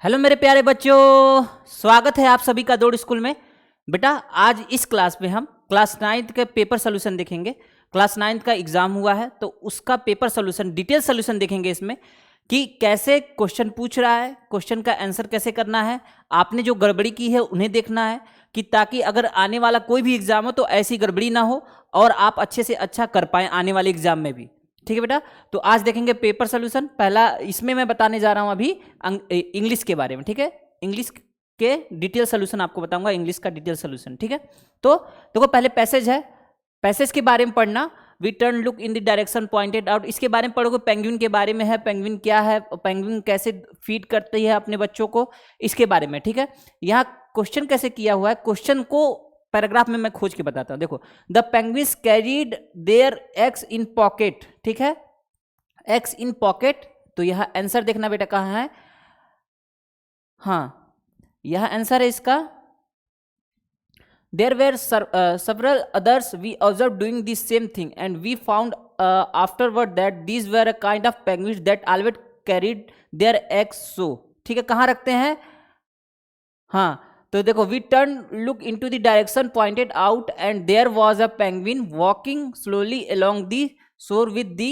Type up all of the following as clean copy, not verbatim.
Hello मेरे प्यारे बच्चों, स्वागत है आप सभी का दौड़ स्कूल में। बेटा आज इस क्लास में हम क्लास 9th के पेपर सोल्यूशन देखेंगे। क्लास 9th का एग्जाम हुआ है तो उसका पेपर सोल्यूशन, डिटेल सोल्यूशन देखेंगे इसमें कि कैसे क्वेश्चन पूछ रहा है, क्वेश्चन का आंसर कैसे करना है, आपने जो गड़बड़ी की है उन्हें देखना है कि ताकि अगर आने वाला कोई भी एग्जाम हो तो ऐसी गड़बड़ी ना हो और आप अच्छे से अच्छा कर पाएं आने वाले एग्जाम में भी। ठीक है बेटा, तो आज देखेंगे पेपर सोल्यूशन। पहला इसमें मैं बताने जा रहा हूं अभी इंग्लिश के बारे में। ठीक है, इंग्लिश के डिटेल सोल्यूशन आपको बताऊंगा, इंग्लिश का डिटेल सोल्यूशन। ठीक है, तो देखो पहले पैसेज है, पैसेज के बारे में पढ़ना। We turn look in the direction pointed out, इसके बारे में पढ़ोगे। पेंगुइन के बारे में है, पेंगुइन क्या है, पेंगुइन कैसे फीड करती है अपने बच्चों को, इसके बारे में। ठीक है, यहाँ क्वेश्चन कैसे किया हुआ है, क्वेश्चन को पैराग्राफ में मैं खोज के बताता हूं। देखो, the penguins carried their eggs in pocket. ठीक है, एग्स इन पॉकेट, तो यह आंसर देखना बेटा कहाँ है। हाँ, यह आंसर है इसका। There were several others we observed doing the same thing and we found afterward that these were a kind of penguins that always carried their eggs so। ठीक है, कहाँ रखते हैं। हाँ, तो देखो, we turn look into the direction pointed out and there was a penguin walking slowly along the shore with the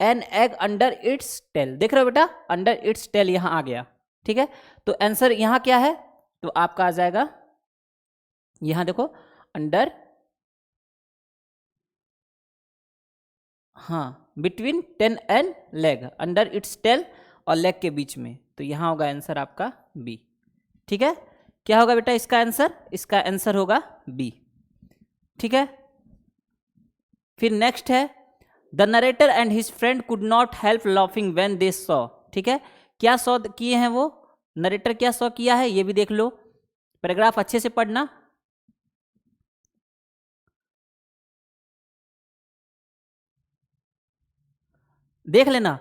an egg under its tail. देख रहे हो बेटा, अंडर इट्स टेल यहाँ आ गया। ठीक है, तो आंसर यहाँ क्या है, तो आपका आ जाएगा यहाँ देखो, अंडर, हाँ, between ten and leg, under its tail और लेग के बीच में, तो यहाँ होगा आंसर आपका बी। ठीक है, क्या होगा बेटा इसका आंसर, इसका आंसर होगा बी। ठीक है, फिर नेक्स्ट है, the narrator and his friend could not help laughing when they saw. ठीक है, क्या सॉ किए हैं वो, नरेटर क्या सॉ किया है ये भी देख लो, पैराग्राफ अच्छे से पढ़ना। देख लेना,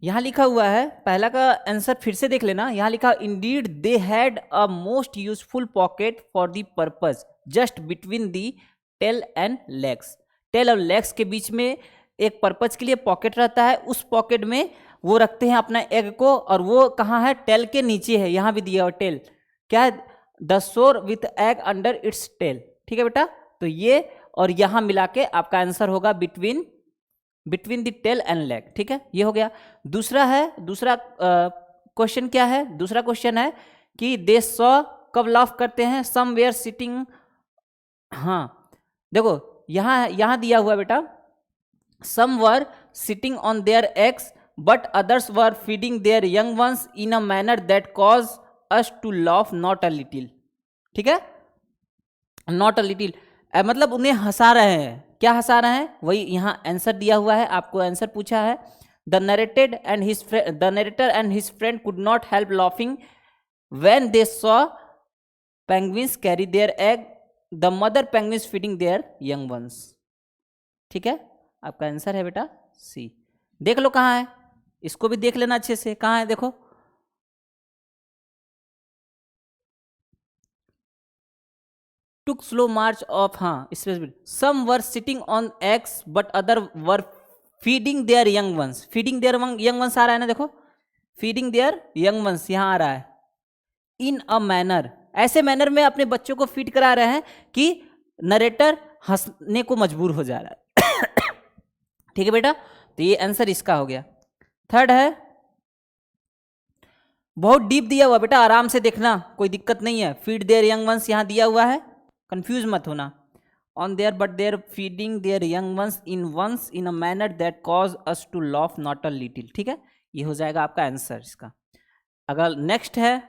यहां लिखा हुआ है, पहला का आंसर फिर से देख लेना। यहां लिखा, indeed they had a most useful pocket for the purpose just between the tail and legs. Tail और लेग्स के बीच में एक पर्पज के लिए पॉकेट रहता है, उस पॉकेट में वो रखते हैं अपना एग को, और वो कहाँ है, टेल के नीचे है, यहां भी दिया हुआ टेल क्या है, the shore with egg under its tail. ठीक है बेटा, तो ये और यहां मिला के आपका आंसर होगा between the tail and leg. ठीक है, ये हो गया। दूसरा है, दूसरा क्वेश्चन क्या है, दूसरा क्वेश्चन है कि दे सॉ कब लाफ करते हैं, सम वेयर सिटिंग। हाँ, देखो यहां दिया हुआ बेटा, some were sitting on their eggs but others were feeding their young ones in a manner that cause us to laugh not a little. ठीक है, नॉट अ लिटिल मतलब उन्हें हंसा रहे हैं, क्या हंसा रहे हैं, वही यहाँ आंसर दिया हुआ है, आपको आंसर पूछा है। The narrated and his the narrator and his friend could not help laughing when they saw penguins carry their egg, the mother penguins feeding their young once. ठीक है, आपका आंसर है बेटा सी। देख लो कहाँ है, इसको भी देख लेना अच्छे से, कहाँ है देखो, टुक स्लो मार्च ऑफ, हाँ, some were sitting on eggs but other were feeding their young ones. Feeding their young ones आ रहा है ना, देखो, फीडिंग देयर यंग वंस यहाँ आ रहा है। इन अ मैनर, ऐसे मैनर में अपने बच्चों को फीड करा रहे हैं कि नरेटर हंसने को मजबूर हो जा रहा है। ठीक है बेटा, तो ये आंसर इसका हो गया। थर्ड है, बहुत डीप दिया हुआ बेटा, आराम से देखना, कोई दिक्कत नहीं है। फीड देयर यंग वंस यहाँ दिया हुआ है, कंफ्यूज मत होना। On there but they're feeding their young ones in a manner that cause us to laugh not a little. ठीक है, ये हो जाएगा आपका आंसर इसका। अगर नेक्स्ट है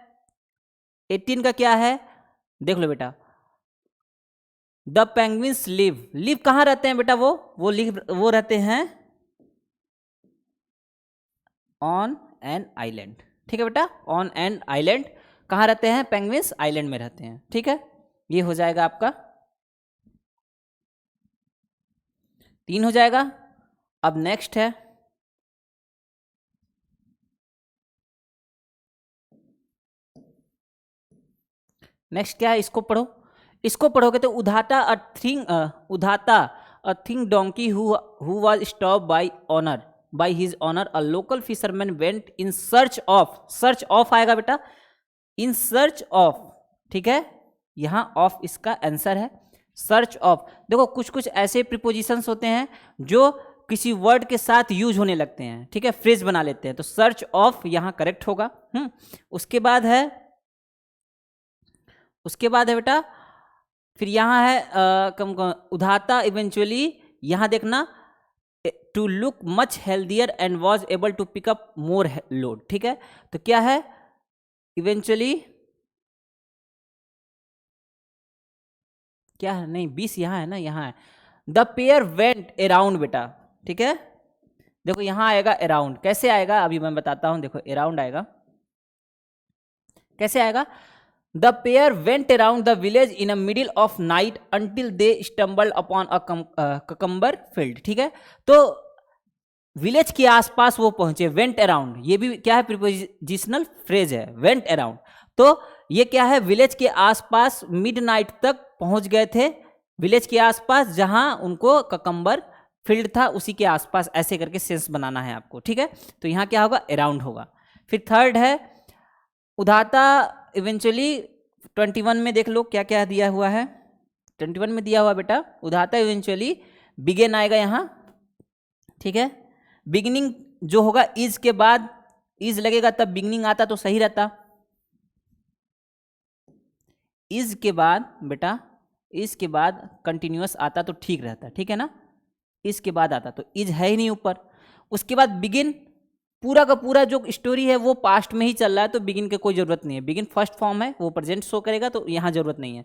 18 का क्या है, देख लो बेटा, द पेंगुइन्स लिव कहाँ रहते हैं बेटा, वो रहते हैं ऑन एन आइलैंड। ठीक है बेटा, ऑन एन आइलैंड, कहाँ रहते हैं, पेंगुइन्स आइलैंड में रहते हैं। ठीक है, ये हो जाएगा आपका 3 हो जाएगा। अब नेक्स्ट है, नेक्स्ट क्या है, इसको पढ़ो। इसको पढ़ोगे तो उधाता a thing donkey who was stop by his owner a local fisherman went in search of आएगा बेटा, इन सर्च ऑफ, ठीक है, यहां ऑफ इसका आंसर है। सर्च ऑफ, देखो कुछ कुछ ऐसे प्रीपोजिशंस होते हैं जो किसी वर्ड के साथ यूज होने लगते हैं, ठीक है, फ्रेज बना लेते हैं, तो सर्च ऑफ यहां करेक्ट होगा। उसके बाद है बेटा, फिर यहां है उधाता इवेंचुअली, यहां देखना to look much healthier and was able to pick up more load, ठीक है, तो क्या है इवेंचुअली, क्या है, नहीं 20 यहाँ है ना, यहाँ है द पेयर वेंट अराउंड बेटा, ठीक है, देखो यहां आएगा अराउंड, कैसे आएगा अभी मैं बताता हूं, देखो अराउंड आएगा, कैसे आएगा, the pair went around the village in a middle of night until they stumbled upon a cucumber field, ठीक है, तो विलेज के आसपास वो पहुंचे, वेंट अराउंड, ये भी क्या है, प्रीपोजिशनल फ्रेज है, वेंट अराउंड, तो ये क्या है, विलेज के आसपास मिडनाइट तक पहुंच गए थे, विलेज के आसपास जहां उनको ककम्बर फील्ड था उसी के आसपास, ऐसे करके सेंस बनाना है आपको, ठीक है, तो यहां क्या होगा, अराउंड होगा। फिर थर्ड है उधाता इवेंचुअली, 21 में देख लो क्या क्या दिया हुआ है, 21 में दिया हुआ बेटा, उधाता इवेंचुअली बिगेन आएगा यहां, ठीक है, बिगिनिंग जो होगा इज के बाद, इज लगेगा तब बिगिनिंग आता तो सही रहता, इज के बाद बेटा, इज के बाद कंटिन्यूअस आता तो ठीक रहता, ठीक है ना, इज के बाद आता तो इज है ही नहीं ऊपर, उसके बाद बिगिन, पूरा का पूरा जो स्टोरी है वो पास्ट में ही चल रहा है, तो बिगिन की कोई जरूरत नहीं है, बिगिन फर्स्ट फॉर्म है, वो प्रेजेंट शो करेगा, तो यहां जरूरत नहीं है।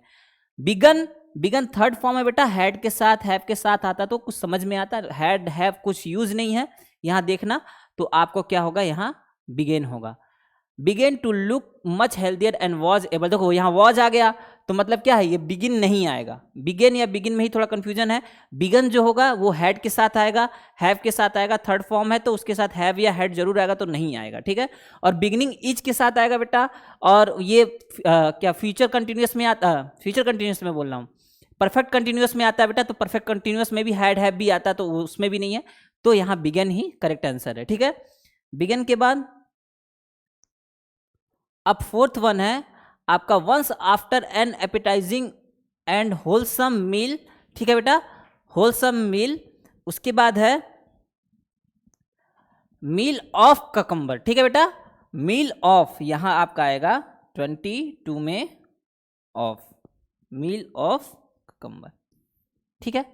बिगन, बिगन थर्ड फॉर्म है बेटा, हैड के साथ, हैव के साथ आता तो कुछ समझ में आता, हैड हैव कुछ यूज नहीं है, यहां देखना, तो आपको क्या होगा, यहां बिगेन होगा। Began to look much healthier and was able, देखो यहाँ वॉज आ गया तो मतलब क्या है, ये बिगिन नहीं आएगा, बिगेन या बिगिन में ही थोड़ा कंफ्यूजन है, बिगन जो होगा वो हैड के साथ आएगा, हैव के साथ आएगा, थर्ड फॉर्म है तो उसके साथ हैव या हैड जरूर आएगा, तो नहीं आएगा, ठीक है, और बिगिनिंग इज के साथ आएगा बेटा, और ये क्या फ्यूचर कंटिन्यूअस में आता, फ्यूचर कंटिन्यूअस में बोल रहा हूँ, परफेक्ट कंटिन्यूअस में आता है बेटा, तो परफेक्ट कंटिन्यूअस में भी हैड हैव भी आता, तो उसमें भी नहीं है, तो यहाँ बिगन ही करेक्ट आंसर है, ठीक है। बिगन के बाद अब फोर्थ वन है आपका, once after an appetising and wholesome meal, ठीक है बेटा, होलसम मील, उसके बाद है मील ऑफ ककम्बर, ठीक है बेटा, मील ऑफ यहां आपका आएगा 22 में ऑफ, मील ऑफ ककम्बर, ठीक है।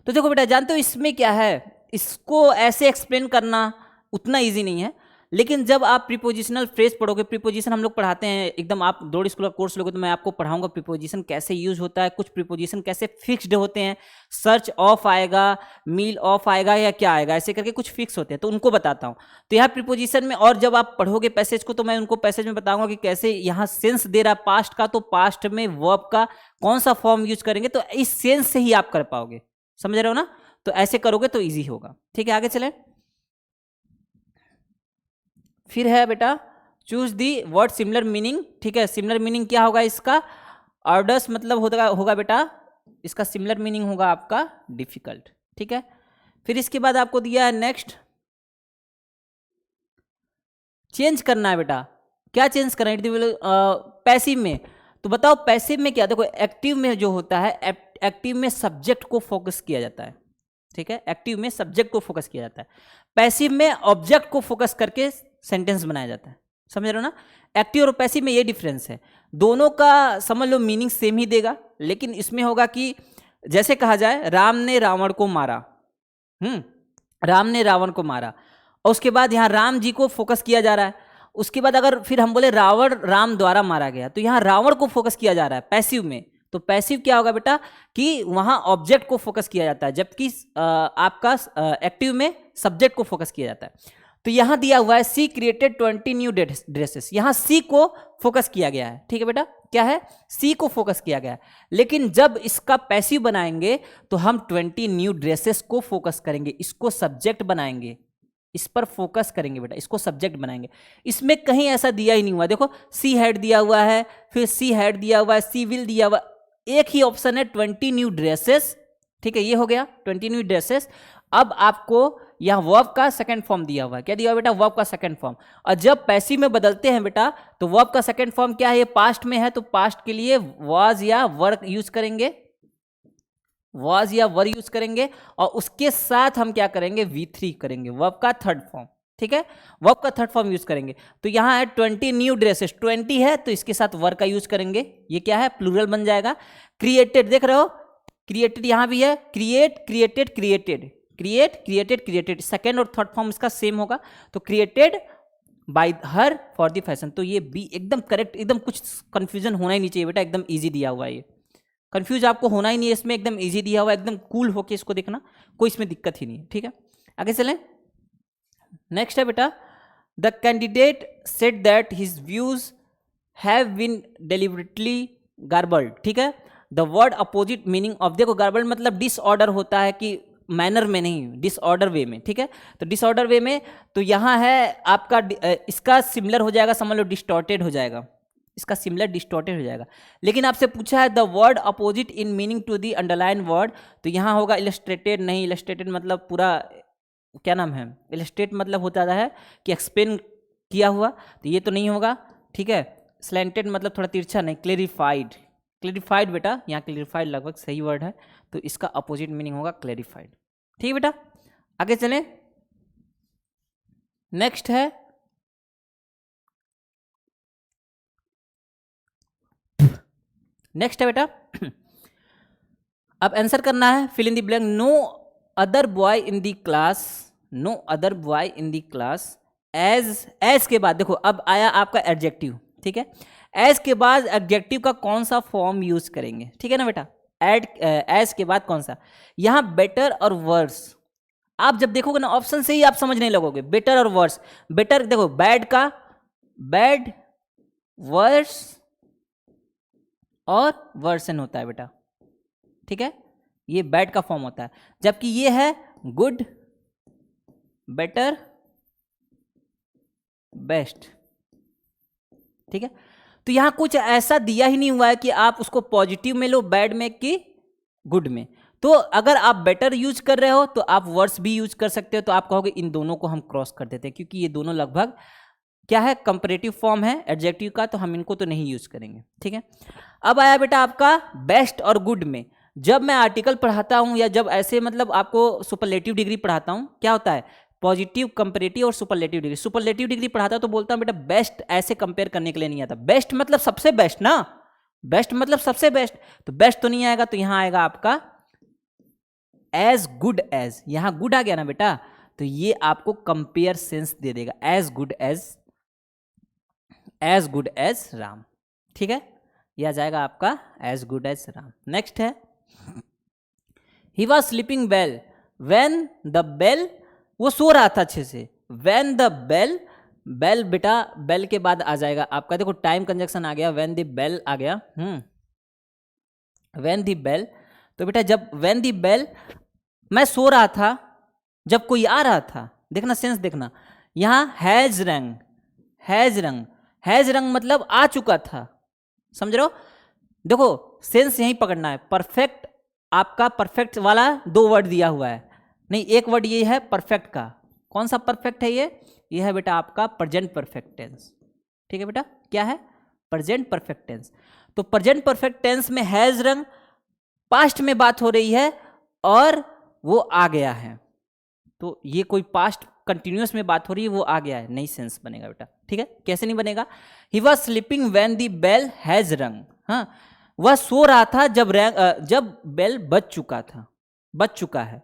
तो देखो बेटा, जानते हो इसमें क्या है, इसको ऐसे एक्सप्लेन करना उतना इजी नहीं है, लेकिन जब आप प्रीपोजिशनल फ्रेज पढ़ोगे, प्रीपोजिशन हम लोग पढ़ाते हैं एकदम, आप दौड़ स्कूल का कोर्स लोगे तो मैं आपको पढ़ाऊंगा प्रीपोजिशन कैसे यूज होता है, कुछ प्रीपोजिशन कैसे फिक्स्ड होते हैं, सर्च ऑफ आएगा, मील ऑफ आएगा या क्या आएगा, ऐसे करके कुछ फिक्स होते हैं, तो उनको बताता हूं। तो यहाँ प्रीपोजिशन में, और जब आप पढ़ोगे पैसेज को तो मैं उनको पैसेज में बताऊंगा कि कैसे यहाँ सेंस दे रहा पास्ट का, तो पास्ट में वर्ब का कौन सा फॉर्म यूज करेंगे, तो इस सेंस से ही आप कर पाओगे, समझ रहे हो ना, तो ऐसे करोगे तो ईजी होगा, ठीक है। आगे चले, फिर है बेटा choose the word similar meaning, ठीक है, सिमिलर मीनिंग क्या होगा इसका, ऑर्डर्स मतलब होगा बेटा, इसका सिमिलर मीनिंग होगा आपका डिफिकल्ट, ठीक है। फिर इसके बाद आपको दिया है नेक्स्ट, चेंज करना है बेटा, क्या चेंज करना है, पैसिव में, तो बताओ पैसिव में क्या, देखो एक्टिव में जो होता है, एक्टिव में सब्जेक्ट को फोकस किया जाता है, ठीक है, एक्टिव में सब्जेक्ट को फोकस किया जाता है, पैसिव में ऑब्जेक्ट को फोकस करके सेंटेंस बनाया जाता है, समझ रहे हो ना, एक्टिव और पैसिव में ये डिफरेंस है, दोनों का समझ लो मीनिंग सेम ही देगा, लेकिन इसमें होगा कि जैसे कहा जाए राम ने रावण को मारा, राम ने रावण को मारा, और उसके बाद यहाँ राम जी को फोकस किया जा रहा है, उसके बाद अगर फिर हम बोले रावण राम द्वारा मारा गया, तो यहाँ रावण को फोकस किया जा रहा है पैसिव में, तो पैसिव क्या होगा बेटा कि वहां ऑब्जेक्ट को फोकस किया जाता है, जबकि आपका एक्टिव में सब्जेक्ट को फोकस किया जाता है। तो यहां दिया हुआ है सी क्रिएटेड 20 न्यू ड्रेसेस, यहां सी को फोकस किया गया है, ठीक है बेटा, क्या है, सी को फोकस किया गया है, लेकिन जब इसका पैसिव बनाएंगे तो हम 20 न्यू ड्रेसेस को फोकस करेंगे, इसको सब्जेक्ट बनाएंगे, इस पर फोकस करेंगे बेटा, इसको सब्जेक्ट बनाएंगे, इसमें कहीं ऐसा दिया ही नहीं हुआ, देखो सी हैड दिया हुआ है, फिर सी हैड दिया हुआ है, सी विल दिया हुआ, एक ही ऑप्शन है 20 न्यू ड्रेसेस, ठीक है, ये हो गया 20 न्यू ड्रेसेस। अब आपको यहाँ वर्ब का सेकंड फॉर्म दिया हुआ है। क्या दिया हुआ बेटा? वर्ब का सेकंड फॉर्म। और जब पैसिव में बदलते हैं बेटा तो वर्ब का सेकंड फॉर्म क्या है? ये पास्ट में है तो पास्ट के लिए वाज या वर यूज करेंगे, वाज या वर यूज करेंगे, और उसके साथ हम क्या करेंगे? V3 करेंगे, वर्ब का थर्ड फॉर्म। ठीक है, वर्ब का थर्ड फॉर्म यूज करेंगे। तो यहाँ है 20 न्यू ड्रेसेस, 20 है तो इसके साथ वर का यूज करेंगे। ये क्या है? प्लूरल बन जाएगा। क्रिएटेड, देख रहे हो क्रिएटेड यहाँ भी है, create, created, created, create, created, created, second और थर्ड फॉर्म इसका सेम होगा। तो created by her for the fashion. तो ये बी एकदम करेक्ट, एकदम कुछ कंफ्यूजन होना ही नहीं चाहिए बेटा, एकदम इजी दिया हुआ है। ये कंफ्यूज आपको होना ही नहीं है इसमें, एकदम इजी दिया हुआ है, एकदम कूल होके इसको देखना, कोई इसमें दिक्कत ही नहीं है। ठीक है, आगे चलें। नेक्स्ट है बेटा, the candidate said that his views have been deliberately garbled. ठीक है, the word opposite meaning of, देखो गार्बल्ड मतलब डिसऑर्डर होता है कि मैनर में नहीं, डिसऑर्डर वे में। ठीक है, तो डिसऑर्डर वे में, तो यहाँ है आपका इसका सिमिलर हो जाएगा, समझ लो डिस्टॉर्टेड हो जाएगा, इसका सिमिलर डिस्टॉर्टेड हो जाएगा। लेकिन आपसे पूछा है the word opposite in meaning to the underline word, तो यहाँ होगा इलस्ट्रेटेड नहीं, इलस्ट्रेटेड मतलब पूरा क्या नाम है, इलस्ट्रेट मतलब होता है कि एक्सप्लेन किया हुआ, तो ये तो नहीं होगा। ठीक है, स्लैंटेड मतलब थोड़ा तिरछा नहीं, क्लेरिफाइड, क्लेरिफाइड बेटा, यहाँ क्लेरिफाइड लगभग सही वर्ड है, तो इसका अपोजिट मीनिंग होगा क्लेरिफाइड। ठीक है बेटा, आगे चलें। नेक्स्ट है बेटा अब आंसर करना है, fill in the blank. No other boy in the class, no other boy in the class as के बाद देखो अब आया आपका एडजेक्टिव। ठीक है, एज के बाद एडजेक्टिव का कौन सा फॉर्म यूज करेंगे? ठीक है ना बेटा, एज के बाद कौन सा? यहाँ बेटर और वर्स, आप जब देखोगे ना ऑप्शन से ही आप समझने लगोगे, बेटर और वर्स। बेटर देखो बैड का बैड, वर्स और वर्सन होता है बेटा। ठीक है, ये बैड का फॉर्म होता है, जबकि ये है गुड, बेटर, बेस्ट। ठीक है, तो यहां कुछ ऐसा दिया ही नहीं हुआ है कि आप उसको पॉजिटिव में लो, बैड में कि गुड में। तो अगर आप बेटर यूज कर रहे हो तो आप वर्स भी यूज कर सकते हो, तो आप कहोगे इन दोनों को हम क्रॉस कर देते हैं, क्योंकि ये दोनों लगभग क्या है, कंपैरेटिव फॉर्म है एडजेक्टिव का, तो हम इनको तो नहीं यूज करेंगे। ठीक है, अब आया बेटा आपका बेस्ट और गुड में। जब मैं आर्टिकल पढ़ाता हूं या जब ऐसे मतलब आपको सुपरलेटिव डिग्री पढ़ाता हूं, क्या होता है, पॉजिटिव, कंपैरेटिव और सुपरलेटिव डिग्री। सुपरलेटिव डिग्री पढ़ाता तो बोलता हूं बेटा बेस्ट ऐसे कंपेयर करने के लिए नहीं आता, बेस्ट मतलब सबसे बेस्ट ना, बेस्ट मतलब सबसे बेस्ट, तो बेस्ट तो नहीं आएगा, तो यहां आएगा आपका एज गुड एज। यहां गुड आ गया ना बेटा, तो ये आपको कंपेयर सेंस दे देगा, एज गुड एज राम। ठीक है, यह आ जाएगा आपका as good as Ram. Next है he was sleeping well when the bell, वो सो रहा था अच्छे से, व्हेन द बेल, बेल बेटा बेल के बाद आ जाएगा आपका, देखो टाइम कंजक्शन आ गया, व्हेन द बेल आ गया, व्हेन द बेल, तो बेटा जब व्हेन द बेल, मैं सो रहा था जब कोई आ रहा था, देखना सेंस देखना, यहां हैज रंग, हैज रंग, हैज रंग मतलब आ चुका था, समझ रहे हो। देखो सेंस यहीं पकड़ना है, परफेक्ट आपका परफेक्ट वाला दो वर्ड दिया हुआ है, नहीं एक वर्ड ये है परफेक्ट का, कौन सा परफेक्ट है ये है बेटा आपका प्रेजेंट परफेक्ट टेंस। ठीक है बेटा, क्या है, प्रेजेंट परफेक्ट टेंस। तो प्रेजेंट परफेक्ट टेंस में हैज रंग, पास्ट में बात हो रही है और वो आ गया है, तो ये कोई पास्ट कंटिन्यूअस में बात हो रही है, वो आ गया है, नई सेंस बनेगा बेटा। ठीक है, कैसे नहीं बनेगा, he was sleeping when the bell has rung, हाँ वह सो रहा था जब बेल बज चुका था, बज चुका है,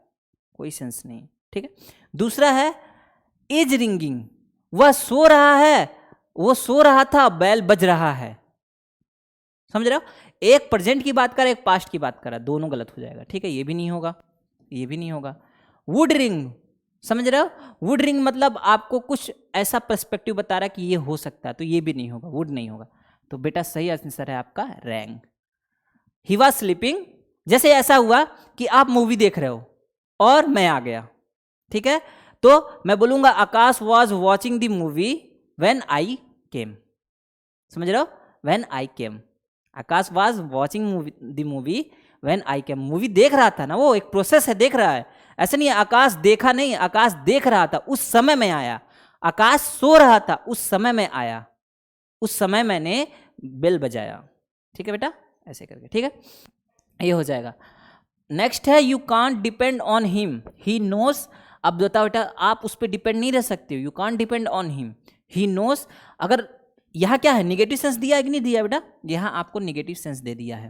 कोई सेंस नहीं। ठीक है, दूसरा है इज रिंगिंग, वह सो रहा है, वो सो रहा था, बेल बज रहा है, समझ रहे हो, एक प्रेजेंट की बात कर एक पास्ट की बात कर रहा, दोनों गलत हो जाएगा। ठीक है, ये भी नहीं होगा, ये भी नहीं होगा। वुड रिंग, समझ रहे हो, वुड रिंग मतलब आपको कुछ ऐसा पर्सपेक्टिव बता रहा है कि ये हो सकता है, तो ये भी नहीं होगा, वुड नहीं होगा, तो बेटा सही आंसर है आपका रैंग। ही वॉज स्लीपिंग, जैसे ऐसा हुआ कि आप मूवी देख रहे हो और मैं आ गया, ठीक है, तो मैं बोलूंगा Akash was watching the movie when I came, समझ रहे हो, when I came, Akash was watching the movie when I came, movie देख रहा था ना, वो एक प्रोसेस है, देख रहा है, ऐसा नहीं है आकाश देखा नहीं, आकाश देख रहा था, उस समय में आया। आकाश सो रहा था, उस समय में आया, उस समय मैंने बेल बजाया। ठीक है बेटा, ऐसे करके, ठीक है, ये हो जाएगा। नेक्स्ट है you can't depend on him, he knows. अब बताओ बेटा, आप उस पर डिपेंड नहीं रह सकते हो, you can't depend on him, he knows. अगर यहाँ क्या है, निगेटिव सेंस दिया है कि नहीं दिया बेटा? यहाँ आपको निगेटिव सेंस दे दिया है,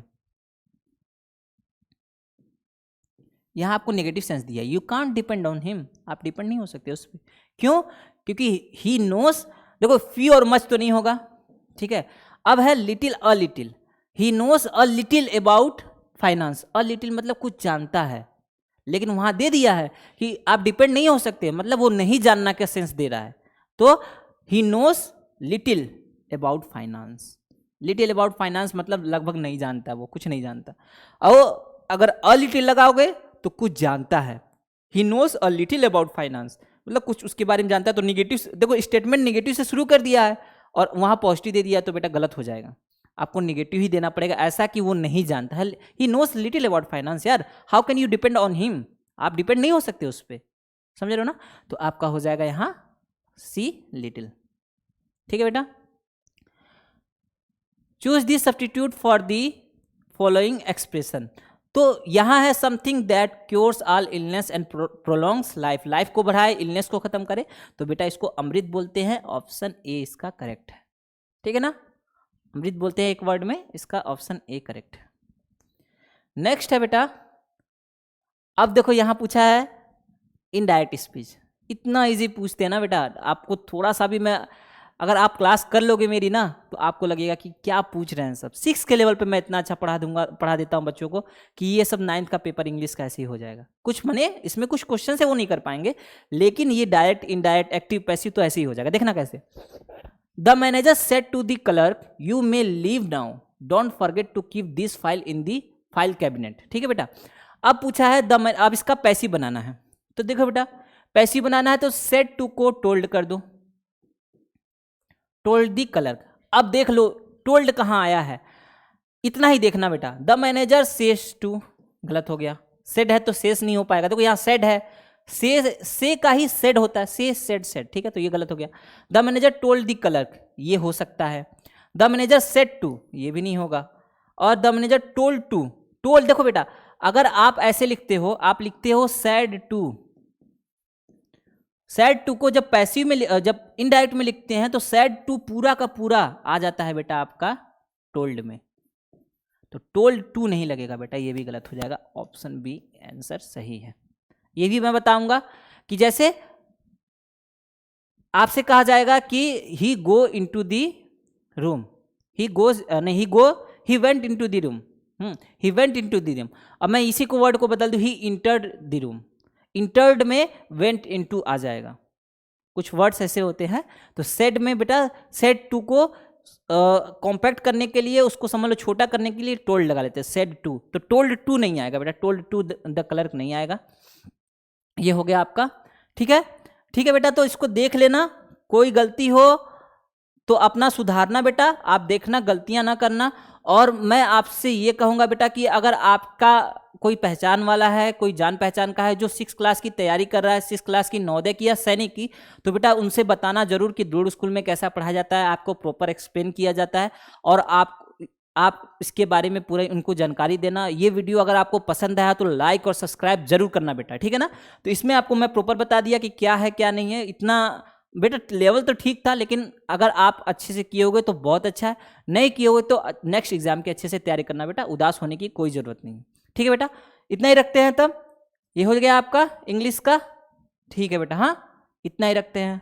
यहाँ आपको नेगेटिव सेंस दिया, you can't depend on him, आप डिपेंड नहीं हो सकते उस पर। क्यों? क्योंकि ही नोस, देखो फी और मच तो नहीं होगा, ठीक है। अब है little, a little, he knows a little about finance. A little मतलब कुछ जानता है, लेकिन वहां दे दिया है कि आप डिपेंड नहीं हो सकते, मतलब वो नहीं जानना का सेंस दे रहा है। तो ही knows little about finance, little about finance मतलब लगभग नहीं जानता, वो कुछ नहीं जानता। और अगर अ लिटिल लगाओगे तो कुछ जानता है, he nose a little about finance मतलब कुछ उसके बारे में जानता है। तो निगेटिव, देखो स्टेटमेंट निगेटिव से शुरू कर दिया है और वहां पॉजिटिव दे दिया, तो बेटा गलत हो जाएगा, आपको निगेटिव ही देना पड़ेगा, ऐसा कि वो नहीं जानता है। He knows little about finance, यार how can you depend on him, आप डिपेंड नहीं हो सकते उस पर, समझ रहे हो ना? तो आपका हो जाएगा यहाँ सी लिटिल। ठीक है बेटा, choose the substitute for the following expression. तो यहां है something that cures all illness and prolongs life, life को बढ़ाए, इलनेस को खत्म करे, तो बेटा इसको अमृत बोलते हैं, ऑप्शन ए इसका करेक्ट है। ठीक है ना, अमृत बोलते हैं एक वर्ड में, इसका ऑप्शन ए करेक्ट है। नेक्स्ट है बेटा, अब देखो यहां पूछा है इनडायरेक्ट स्पीच। इतना इजी पूछते हैं ना बेटा, आपको थोड़ा सा भी, मैं अगर आप क्लास कर लोगे मेरी ना, तो आपको लगेगा कि क्या पूछ रहे हैं सब। 6 के लेवल पे मैं इतना अच्छा पढ़ा देता हूँ बच्चों को कि ये सब 9th का पेपर इंग्लिश का ऐसे ही हो जाएगा। कुछ मने इसमें कुछ क्वेश्चन है वो नहीं कर पाएंगे, लेकिन ये डायरेक्ट, इनडायरेक्ट, एक्टिव, पैसिव तो ऐसे ही हो जाएगा। देखना कैसे। The manager said to the clerk, you may leave now, don't forget to keep this file in the file cabinet. ठीक है बेटा, अब पूछा है अब इसका पैसिव बनाना है, तो देखो बेटा पैसिव बनाना है तो सेड टू को टोल्ड कर दो, टोल्ड दी क्लर्क। अब देख लो टोल्ड कहां आया है, इतना ही देखना बेटा। द मैनेजर सेज टू, गलत हो गया, सेड है तो सेज नहीं हो पाएगा, देखो यहां सेड है, से का ही सेड होता है, से सेड सेड, ठीक है, तो ये गलत हो गया। The manager told the clerk, ये हो सकता है। द मैनेजर सेड टू, ये भी नहीं होगा। और the manager told to, told, देखो बेटा अगर आप ऐसे लिखते हो, आप लिखते हो सैड टू, सैड टू को जब पैसिव में, जब इनडायरेक्ट में लिखते हैं तो सैड टू पूरा का पूरा आ जाता है बेटा आपका टोल्ड में, तो टोल्ड टू नहीं लगेगा बेटा, ये भी गलत हो जाएगा, ऑप्शन बी आंसर सही है। ये भी मैं बताऊंगा कि जैसे आपसे कहा जाएगा कि he go into the room, he goes नहीं, he went into the room, he went into the room. अब मैं इसी को वर्ड को बदल दूं, he entered the room, entered में वेंट इनटू आ जाएगा, कुछ वर्ड्स ऐसे होते हैं। तो सेड में बेटा सेड टू को कॉम्पैक्ट करने के लिए, उसको समझ लो छोटा करने के लिए टोल्ड लगा लेते हैं, सेड टू, तो टोल्ड टू नहीं आएगा बेटा, टोल्ड टू द क्लर्क नहीं आएगा। ये हो गया आपका, ठीक है, ठीक है बेटा। तो इसको देख लेना, कोई गलती हो तो अपना सुधारना बेटा, आप देखना गलतियां ना करना। और मैं आपसे ये कहूँगा बेटा कि अगर आपका कोई पहचान वाला है, कोई जान पहचान का है जो 6 क्लास की तैयारी कर रहा है, 6 क्लास की, नवोदय की या सैनिक की, तो बेटा उनसे बताना जरूर कि दुर्ग स्कूल में कैसा पढ़ाया जाता है, आपको प्रॉपर एक्सप्लेन किया जाता है, और आप इसके बारे में पूरा उनको जानकारी देना। ये वीडियो अगर आपको पसंद आया तो लाइक और सब्सक्राइब जरूर करना बेटा, ठीक है ना। तो इसमें आपको मैं प्रॉपर बता दिया कि क्या है क्या नहीं है, इतना बेटा लेवल तो ठीक था, लेकिन अगर आप अच्छे से किए होगे तो बहुत अच्छा है, नहीं किए होगे तो नेक्स्ट एग्जाम की अच्छे से तैयारी करना बेटा, उदास होने की कोई ज़रूरत नहीं। ठीक है बेटा, इतना ही रखते हैं, तब ये हो गया आपका इंग्लिश का। ठीक है बेटा, हाँ इतना ही रखते हैं।